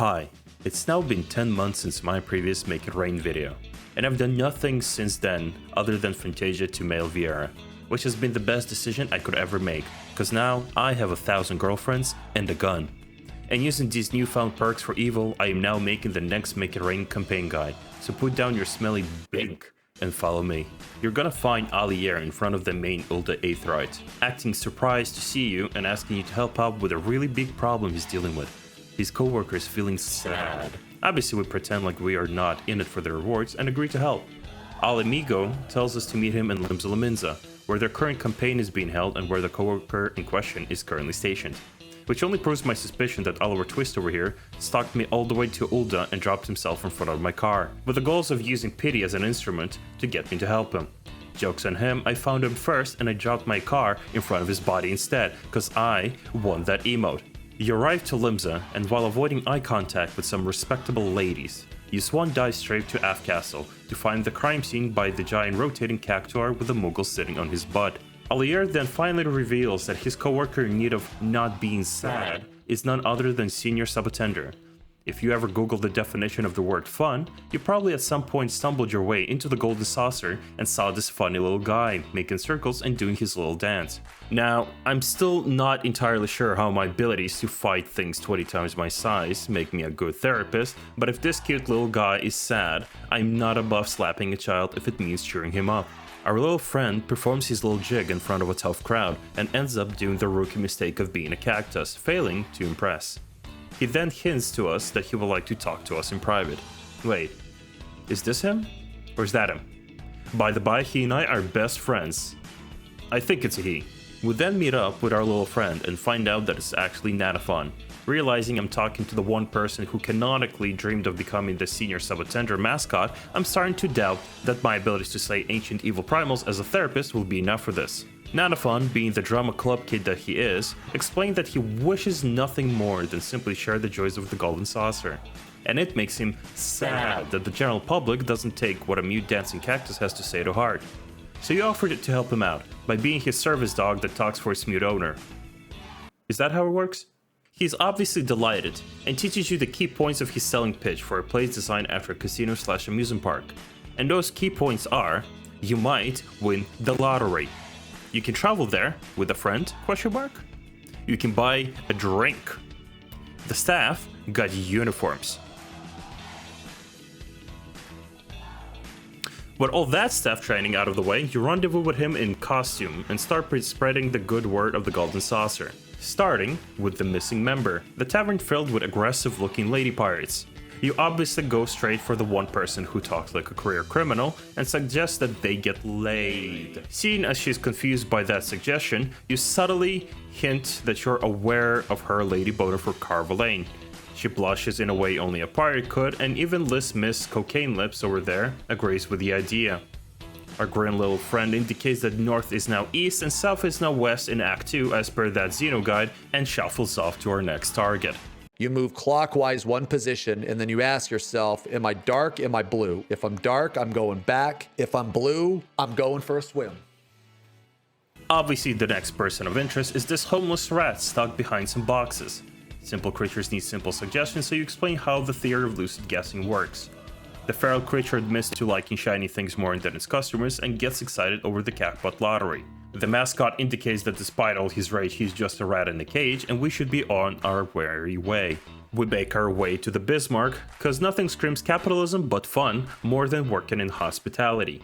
Hi, it's now been 10 months since my previous Make It Rain video, and I've done nothing since then other than Fantasia to male Vieira, which has been the best decision I could ever make, cause now I have 1,000 girlfriends and a gun. And using these newfound perks for evil, I am now making the next Make It Rain campaign guide, so put down your smelly bink and follow me. You're gonna find Alier in front of the main Ulta Aetheryte, acting surprised to see you and asking you to help out with a really big problem he's dealing with. His co-worker is feeling sad. Obviously we pretend like we are not in it for the rewards and agree to help. Alamigo tells us to meet him in Limsa Laminza, where their current campaign is being held and where the co-worker in question is currently stationed. Which only proves my suspicion that Oliver Twist over here stalked me all the way to Ulda and dropped himself in front of my car, with the goals of using pity as an instrument to get me to help him. Joke's on him, I found him first and I dropped my car in front of his body instead, cause I won that emote. You arrive to Limsa, and while avoiding eye contact with some respectable ladies, you swan dive straight to Af Castle to find the crime scene by the giant rotating cactuar with a Moogle sitting on his butt. Alier then finally reveals that his co-worker in need of not being sad is none other than Senior Subattender. If you ever Google the definition of the word fun, you probably at some point stumbled your way into the Golden Saucer and saw this funny little guy making circles and doing his little dance. Now, I'm still not entirely sure how my abilities to fight things 20 times my size make me a good therapist, but if this cute little guy is sad, I'm not above slapping a child if it means cheering him up. Our little friend performs his little jig in front of a tough crowd and ends up doing the rookie mistake of being a cactus, failing to impress. He then hints to us that he would like to talk to us in private. Wait, is this him? Or is that him? By the by, he and I are best friends. I think it's a he. We then meet up with our little friend and find out that it's actually Natafon. Realizing I'm talking to the one person who canonically dreamed of becoming the Senior Subattender mascot, I'm starting to doubt that my abilities to slay ancient evil primals as a therapist will be enough for this. Natafon, being the drama club kid that he is, explained that he wishes nothing more than simply share the joys of the Golden Saucer. And it makes him sad that the general public doesn't take what a mute dancing cactus has to say to heart. So he offered it to help him out, by being his service dog that talks for his mute owner. Is that how it works? He's obviously delighted, and teaches you the key points of his selling pitch for a place designed after a casino/amusement park. And those key points are, you might win the lottery. You can travel there with a friend, ? You can buy a drink. The staff got uniforms. With all that staff training out of the way, you rendezvous with him in costume and start spreading the good word of the Golden Saucer. Starting with the missing member, the tavern filled with aggressive-looking lady pirates. You obviously go straight for the one person who talks like a career criminal and suggests that they get laid. Seeing as she's confused by that suggestion, you subtly hint that you're aware of her lady boner for Carvalane. She blushes in a way only a pirate could, and even Miss Cocaine Lips over there agrees with the idea. Our grim little friend indicates that north is now east and south is now west in Act 2 as per that Xeno guide, and shuffles off to our next target. You move clockwise one position, and then you ask yourself, am I dark, am I blue? If I'm dark, I'm going back. If I'm blue, I'm going for a swim. Obviously, the next person of interest is this homeless rat stuck behind some boxes. Simple creatures need simple suggestions, so you explain how the theory of lucid guessing works. The feral creature admits to liking shiny things more than its customers and gets excited over the Cackpot lottery. The mascot indicates that despite all his rage, he's just a rat in a cage and we should be on our merry way. We make our way to the Bismarck, cause nothing screams capitalism but fun more than working in hospitality.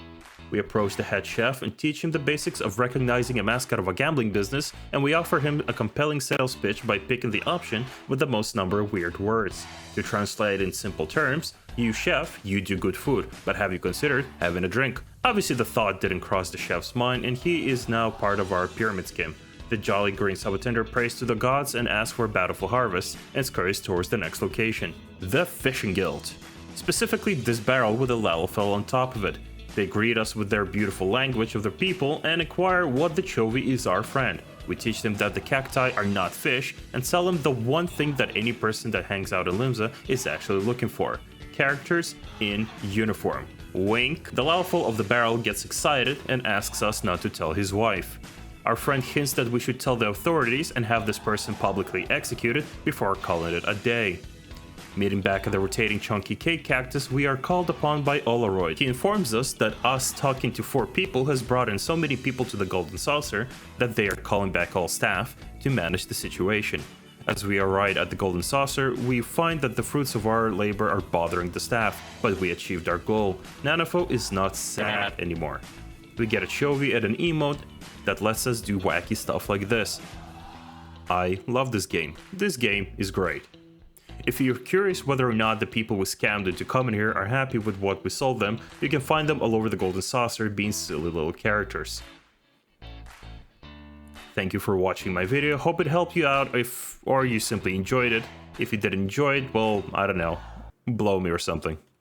We approach the head chef and teach him the basics of recognizing a mascot of a gambling business, and we offer him a compelling sales pitch by picking the option with the most number of weird words. To translate in simple terms, you chef, you do good food, but have you considered having a drink? Obviously the thought didn't cross the chef's mind, and he is now part of our pyramid scheme. The jolly green Subattender prays to the gods and asks for a bountiful harvest, and scurries towards the next location. The Fishing Guild. Specifically this barrel with a lalafell on top of it. They greet us with their beautiful language of their people and inquire what the Chovy is our friend. We teach them that the cacti are not fish and tell them the one thing that any person that hangs out in Limsa is actually looking for. Characters in uniform. Wink. The lalafell of the barrel gets excited and asks us not to tell his wife. Our friend hints that we should tell the authorities and have this person publicly executed before calling it a day. Meeting back at the rotating chunky cake cactus, we are called upon by Olaroid. He informs us that us talking to 4 people has brought in so many people to the Golden Saucer that they are calling back all staff to manage the situation. As we arrive at the Golden Saucer, we find that the fruits of our labor are bothering the staff, but we achieved our goal. Nanofo is not sad anymore. We get a Chovy and an emote that lets us do wacky stuff like this. I love this game. This game is great. If you're curious whether or not the people we scammed into coming here are happy with what we sold them, you can find them all over the Golden Saucer being silly little characters. Thank you for watching my video, hope it helped you out or you simply enjoyed it. If you did enjoy it, well, I don't know, blow me or something.